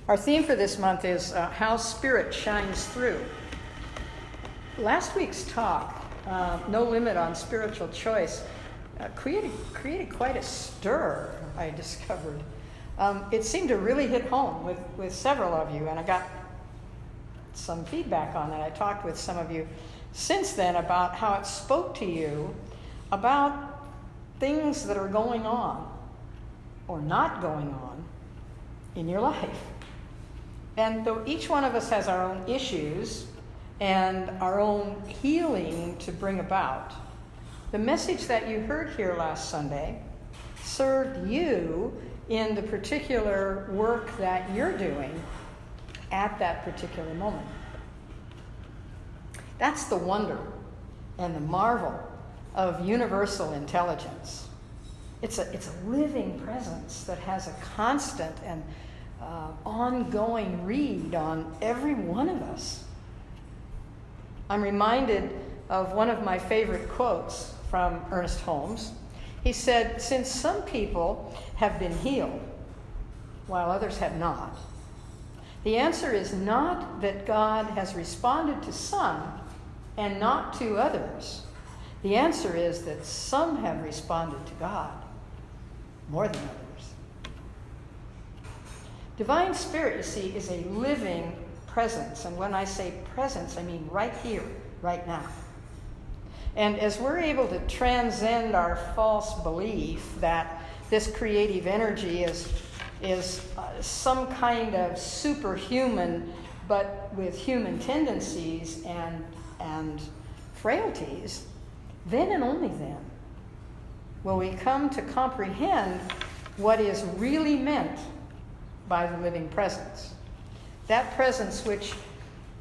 Our theme for this month is how Spirit shines through. Last week's talk, No Limit on Spiritual Choice, created quite a stir, I discovered. It seemed to really hit home with several of you, and I got some feedback on it. I talked with some of you since then about how it spoke to you about things that are going on or not going on in your life. And though each one of us has our own issues and our own healing to bring about, the message that you heard here last Sunday served you in the particular work that you're doing at that particular moment. That's the wonder and the marvel of universal intelligence. It's a living presence that has a constant and ongoing read on every one of us. I'm reminded of one of my favorite quotes from Ernest Holmes. He said, "Since some people have been healed while others have not, the answer is not that God has responded to some and not to others. The answer is that some have responded to God more than others." Divine Spirit, you see, is a living presence. And when I say presence, I mean right here, right now. And as we're able to transcend our false belief that this creative energy is some kind of superhuman, but with human tendencies and frailties, then and only then will we come to comprehend what is really meant by the living presence. That presence which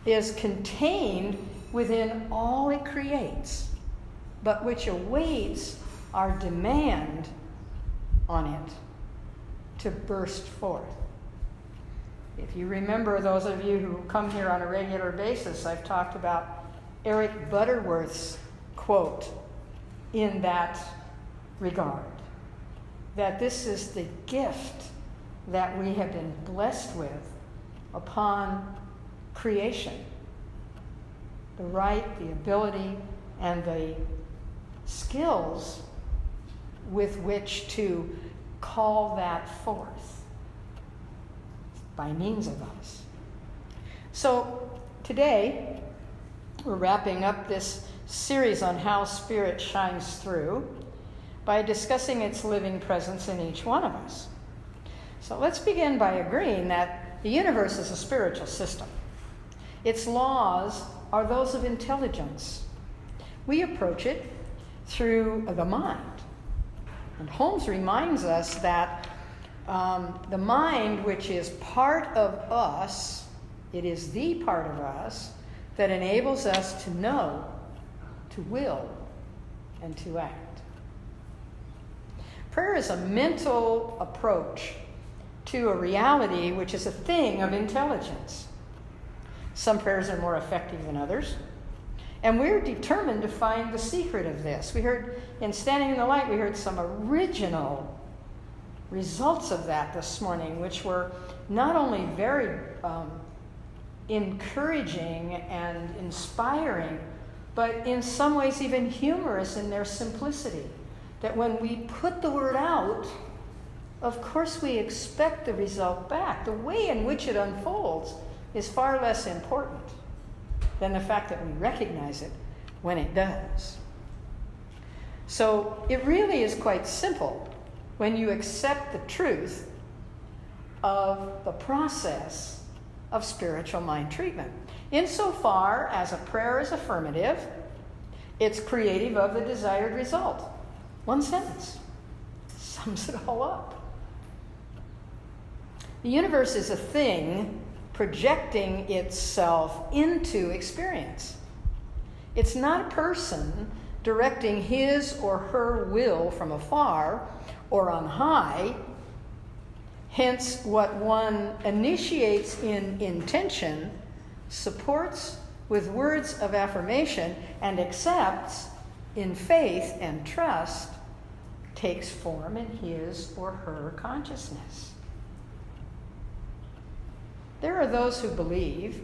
is contained within all it creates, but which awaits our demand on it to burst forth. If you remember, those of you who come here on a regular basis, I've talked about Eric Butterworth's quote in that regard, that this is the gift that we have been blessed with upon creation. The right, the ability, and the skills with which to call that forth by means of us. So today, we're wrapping up this series on how Spirit shines through by discussing its living presence in each one of us. So let's begin by agreeing that the universe is a spiritual system. Its laws are those of intelligence. We approach it through the mind. And Holmes reminds us that the mind, which is part of us, it is the part of us that enables us to know, to will, and to act. Prayer is a mental approach to a reality which is a thing of intelligence. Some prayers are more effective than others, and we're determined to find the secret of this. We heard in Standing in the Light, we heard some original results of that this morning, which were not only very encouraging and inspiring, but in some ways even humorous in their simplicity. That when we put the word out, of course we expect the result back. The way in which it unfolds is far less important than the fact that we recognize it when it does. So it really is quite simple when you accept the truth of the process of spiritual mind treatment. Insofar as a prayer is affirmative, it's creative of the desired result. One sentence sums it all up. The universe is a thing projecting itself into experience. It's not a person directing his or her will from afar or on high. Hence, what one initiates in intention, supports with words of affirmation, and accepts in faith and trust, takes form in his or her consciousness. There are those who believe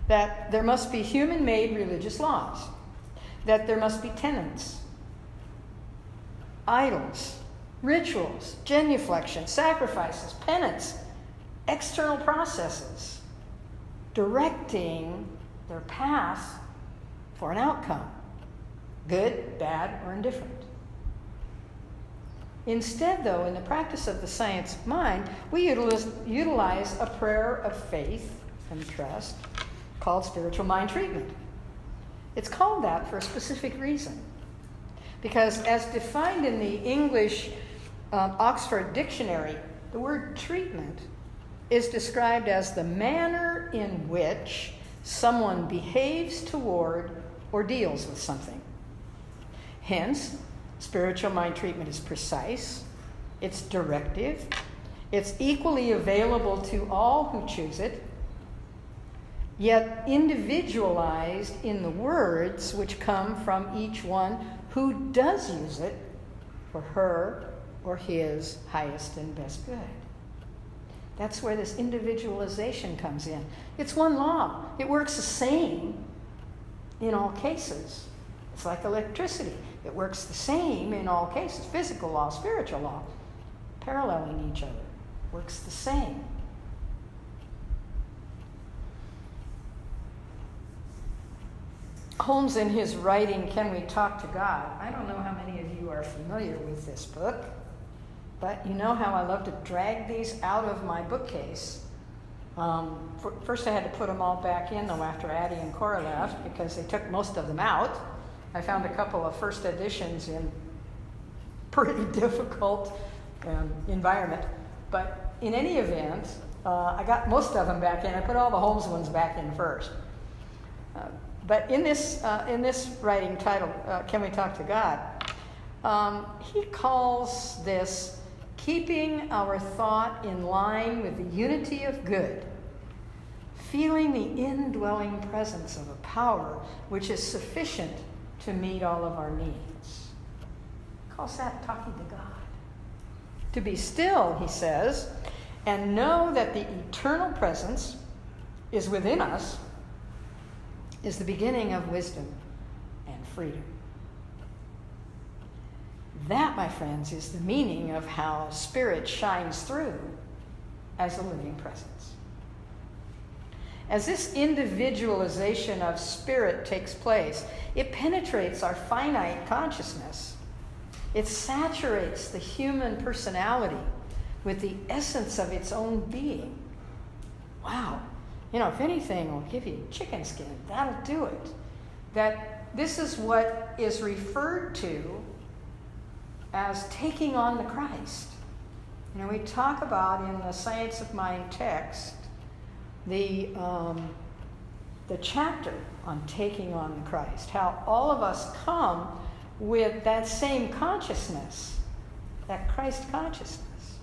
that there must be human-made religious laws, that there must be tenets, idols, rituals, genuflection, sacrifices, penance, external processes, directing their path for an outcome, good, bad, or indifferent. Instead, though, in the practice of the science of mind, we utilize a prayer of faith and trust called spiritual mind treatment. It's called that for a specific reason. Because as defined in the English Oxford Dictionary, the word treatment is described as the manner in which someone behaves toward or deals with something. Hence, spiritual mind treatment is precise, it's directive, it's equally available to all who choose it, yet individualized in the words which come from each one who does use it for her or his highest and best good. That's where this individualization comes in. It's one law. It works the same in all cases. It's like electricity. It works the same in all cases. Physical law, spiritual law, paralleling each other. Works the same. Holmes, in his writing, Can We Talk to God? I don't know how many of you are familiar with this book, but you know how I love to drag these out of my bookcase. First I had to put them all back in, though, after Addie and Cora left, because they took most of them out. I found a couple of first editions in pretty difficult environment. But in any event, I got most of them back in. I put all the Holmes ones back in first. But in this writing titled, Can We Talk to God? He calls this keeping our thought in line with the unity of good, feeling the indwelling presence of a power which is sufficient to meet all of our needs. He calls that talking to God. To be still, he says, and know that the eternal presence is within us is the beginning of wisdom and freedom. That, my friends, is the meaning of how Spirit shines through as a living presence. As this individualization of Spirit takes place, it penetrates our finite consciousness. It saturates the human personality with the essence of its own being. Wow. You know, if anything will give you chicken skin, that'll do it. That this is what is referred to as taking on the Christ. You know, we talk about in the Science of Mind text the chapter on taking on the Christ, how all of us come with that same consciousness, that Christ consciousness.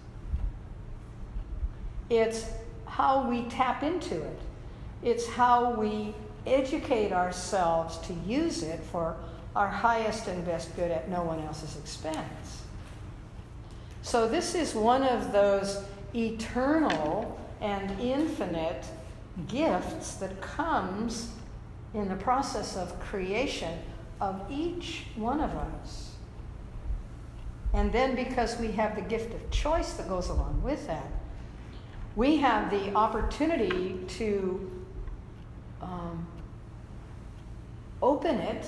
It's how we tap into it. It's how we educate ourselves to use it for our highest and best good at no one else's expense. So this is one of those eternal and infinite gifts that comes in the process of creation of each one of us. And then because we have the gift of choice that goes along with that, we have the opportunity to open it,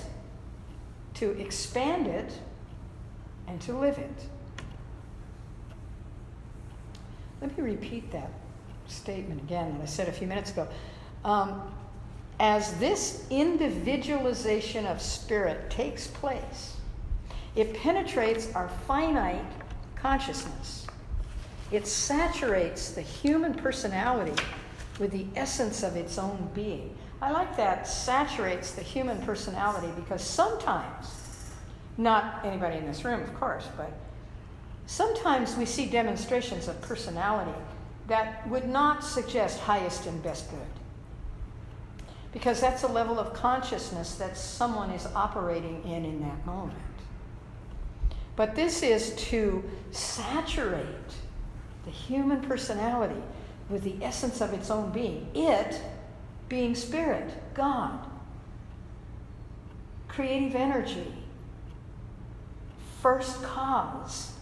to expand it, and to live it. Let me repeat that statement again that I said a few minutes ago. As this individualization of Spirit takes place, it penetrates our finite consciousness. It saturates the human personality with the essence of its own being. I like that, saturates the human personality, because sometimes, not anybody in this room, of course, but sometimes we see demonstrations of personality that would not suggest highest and best good. Because that's a level of consciousness that someone is operating in that moment. But this is to saturate the human personality with the essence of its own being. It being spirit, God, creative energy, first cause.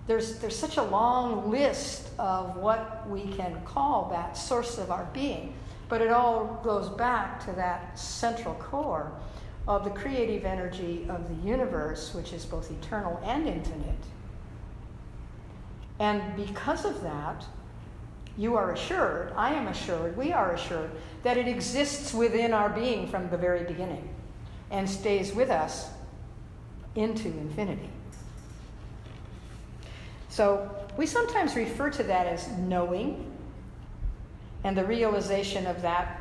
There's such a long list of what we can call that source of our being, but it all goes back to that central core of the creative energy of the universe, which is both eternal and infinite. And because of that, you are assured, I am assured, we are assured, that it exists within our being from the very beginning and stays with us into infinity. So we sometimes refer to that as knowing, and the realization of that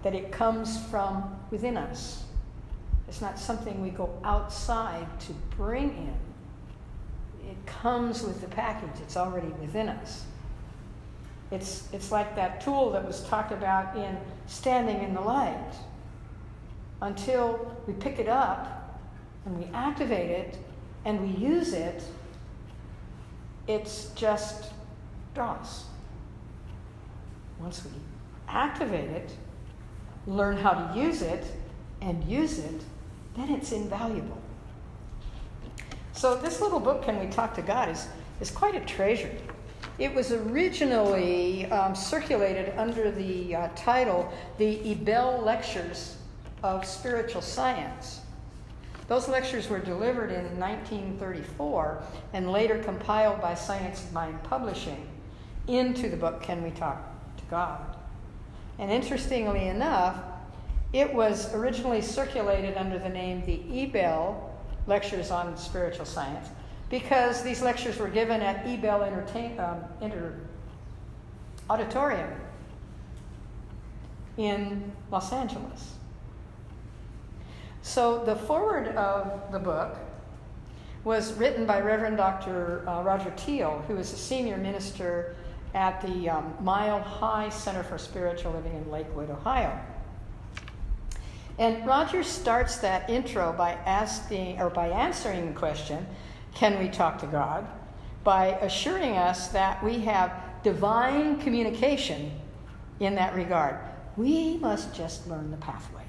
it comes from within us. It's not something we go outside to bring in. It comes with the package. It's already within us. It's like that tool that was talked about in Standing in the Light. Until we pick it up and we activate it and we use it, it's just dross. Once we activate it, learn how to use it, and use it, then it's invaluable. So this little book, Can We Talk to God, is quite a treasure. It was originally circulated under the title, The Ebel Lectures of Spiritual Science. Those lectures were delivered in 1934 and later compiled by Science of Mind Publishing into the book, Can We Talk to God? And interestingly enough, it was originally circulated under the name the Ebel Lectures on Spiritual Science because these lectures were given at Ebel Auditorium in Los Angeles. So the foreword of the book was written by Reverend Dr. Roger Teal, who is a senior minister at the Mile High Center for Spiritual Living in Lakewood, Ohio. And Roger starts that intro by answering the question, can we talk to God? By assuring us that we have divine communication in that regard. We must just learn the pathway.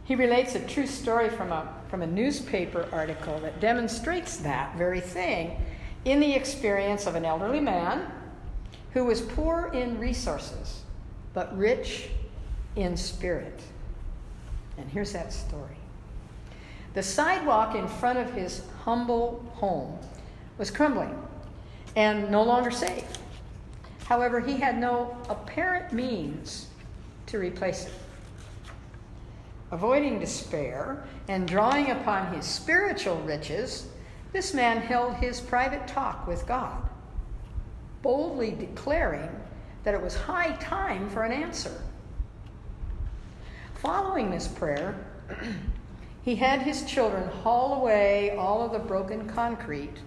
He relates a true story from a newspaper article that demonstrates that very thing in the experience of an elderly man who was poor in resources, but rich in spirit. And here's that story. The sidewalk in front of his humble home was crumbling and no longer safe. However, he had no apparent means to replace it. Avoiding despair and drawing upon his spiritual riches, this man held his private talk with God, boldly declaring that it was high time for an answer. Following this prayer, he had his children haul away all of the broken concrete,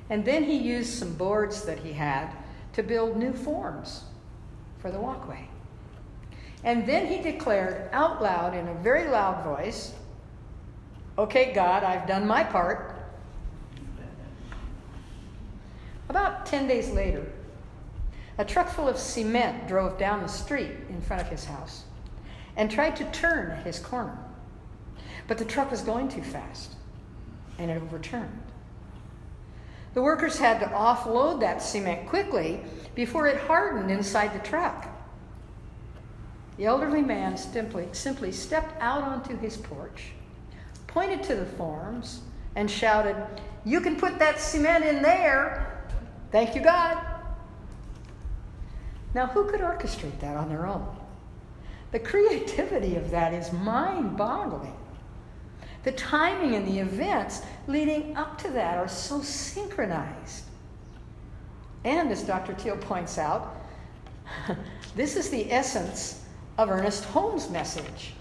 and then he used some boards that he had to build new forms for the walkway. And then he declared out loud in a very loud voice, "Okay, God, I've done my part." About 10 days later, a truck full of cement drove down the street in front of his house and tried to turn at his corner. But the truck was going too fast, and it overturned. The workers had to offload that cement quickly before it hardened inside the truck. The elderly man simply stepped out onto his porch, pointed to the forms, and shouted, "You can put that cement in there. Thank you, God." Now, who could orchestrate that on their own? The creativity of that is mind-boggling. The timing and the events leading up to that are so synchronized. And as Dr. Teal points out, this is the essence of Ernest Holmes' message.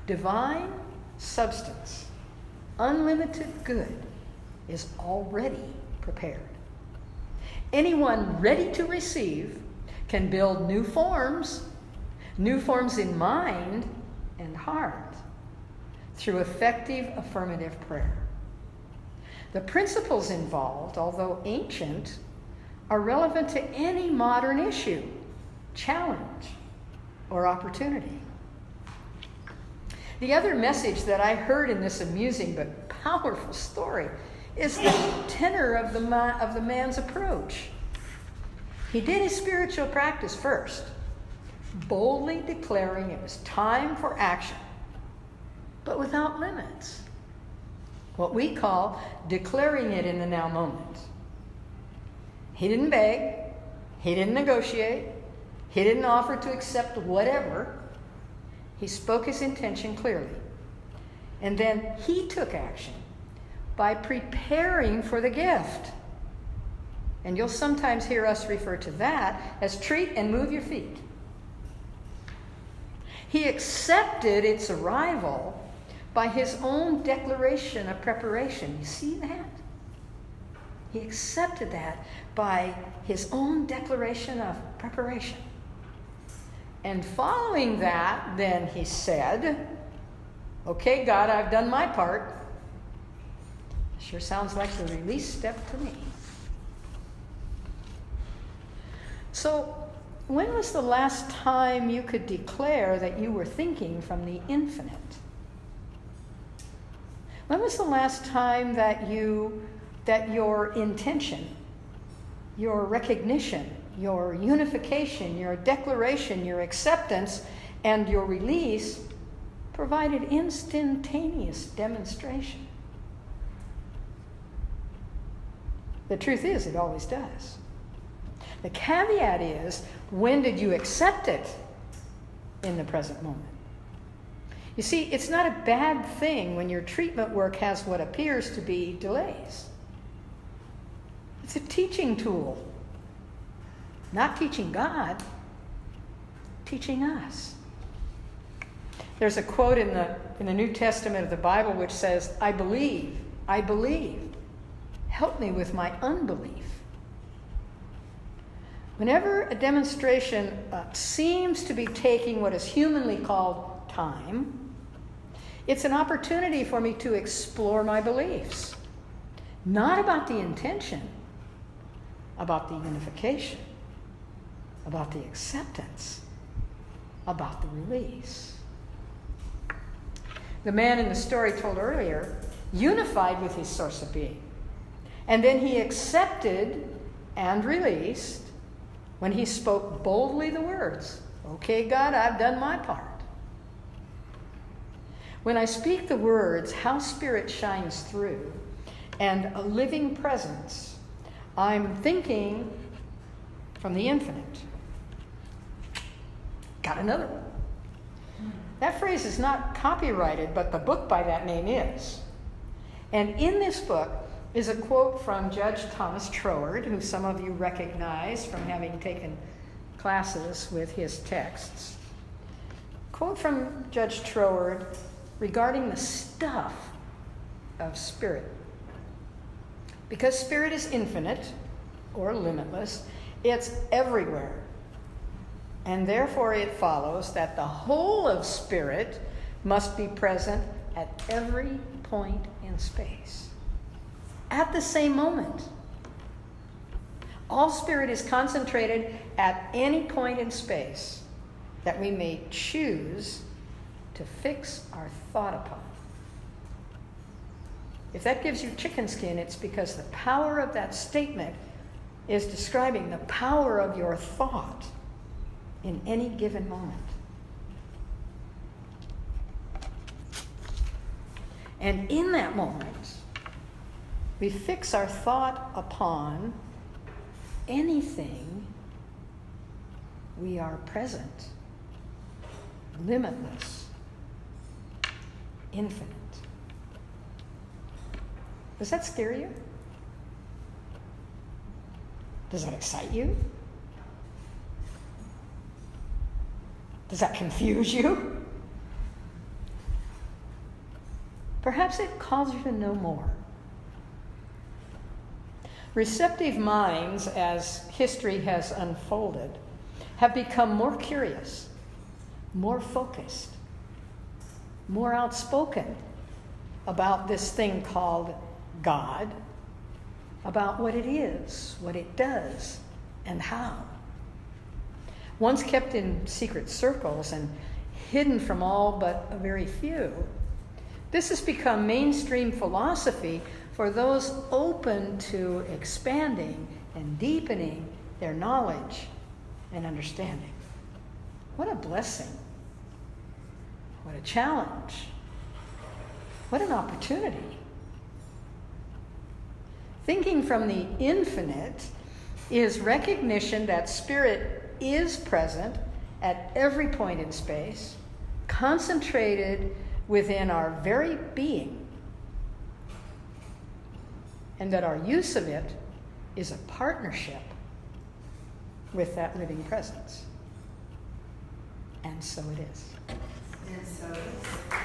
Divine substance, unlimited good, is already prepared. Anyone ready to receive can build new forms in mind and heart, through effective affirmative prayer. The principles involved, although ancient, are relevant to any modern issue, challenge, or opportunity. The other message that I heard in this amusing but powerful story is the tenor of the man's approach. He did his spiritual practice first, boldly declaring it was time for action, but without limits. What we call declaring it in the now moment. He didn't beg, he didn't negotiate, he didn't offer to accept whatever. He spoke his intention clearly. And then he took action by preparing for the gift. And you'll sometimes hear us refer to that as treat and move your feet. He accepted its arrival by his own declaration of preparation. You see that? He accepted that by his own declaration of preparation. And following that, then he said, okay, God, I've done my part. Sure sounds like the release step to me. So, when was the last time you could declare that you were thinking from the infinite? When was the last time that your intention, your recognition, your unification, your declaration, your acceptance, and your release provided instantaneous demonstration? The truth is, it always does. The caveat is, when did you accept it in the present moment? You see, it's not a bad thing when your treatment work has what appears to be delays. It's a teaching tool. Not teaching God, teaching us. There's a quote in the New Testament of the Bible which says, I believe, help me with my unbelief. Whenever a demonstration seems to be taking what is humanly called time, it's an opportunity for me to explore my beliefs. Not about the intention, about the unification, about the acceptance, about the release. The man in the story told earlier unified with his source of being. And then he accepted and released when he spoke boldly the words, okay, God, I've done my part. When I speak the words, how Spirit shines through, and a living presence, I'm thinking from the infinite. Got another one. That phrase is not copyrighted, but the book by that name is. And in this book is a quote from Judge Thomas Troward, who some of you recognize from having taken classes with his texts. Quote from Judge Troward regarding the stuff of spirit. Because spirit is infinite or limitless, it's everywhere. And therefore it follows that the whole of spirit must be present at every point in space, at the same moment. All spirit is concentrated at any point in space that we may choose to fix our thought upon. If that gives you chicken skin, it's because the power of that statement is describing the power of your thought in any given moment. And in that moment, we fix our thought upon anything we are present, limitless, infinite. Does that scare you? Does that excite you? Does that confuse you? Perhaps it calls you to know more. Receptive minds, as history has unfolded, have become more curious, more focused, more outspoken about this thing called God about what it is, what it does, and how. Once kept in secret circles and hidden from all but a very few, this has become mainstream philosophy for those open to expanding and deepening their knowledge and understanding. What a blessing. What a challenge. What an opportunity. Thinking from the infinite is recognition that spirit is present at every point in space, concentrated within our very being, and that our use of it is a partnership with that living presence. And so it is. And so it is.